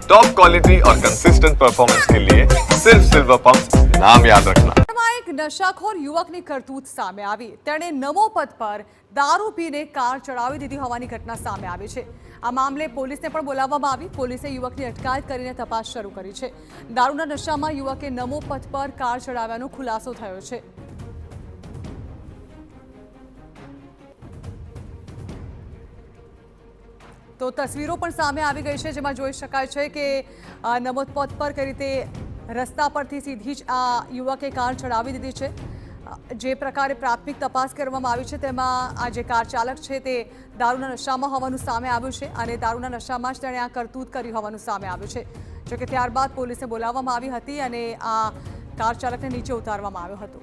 Top quality और consistent performance के लिए सिर्फ सिल्वर पंप नाम याद रखना। એક નશાખોર યુવકની કરતૂત સામે આવી। તેણે નમો પથ પર દારૂ પીને કાર ચડાવી દીધી હોવાની ઘટના સામે આવી છે। આ મામલે પોલીસને પણ બોલાવવામાં આવી। પોલીસે યુવકની અટકાયત કરીને તપાસ શરૂ કરી છે। દારૂના નશામાં યુવકે નમો પથ પર કાર ચડાવ્યાનો ખુલાસો થયો છે। તો તસવીરો પણ સામે આવી ગઈ છે, જેમાં જોઈ શકાય છે કે નમો પથ પર કઈ રીતે રસ્તા પરથી સીધી જ આ યુવકે કાર ચડાવી દીધી છે। જે પ્રકારે પ્રાથમિક તપાસ કરવામાં આવી છે તેમાં આ જે કાર ચાલક છે તે દારૂના નશામાં હોવાનું સામે આવ્યું છે અને દારૂના નશામાં જ તેણે આ કરતૂત કરી હોવાનું સામે આવ્યું છે। જો કે ત્યારબાદ પોલીસને બોલાવવામાં આવી હતી અને આ કાર ચાલકને નીચે ઉતારવામાં આવ્યો હતો।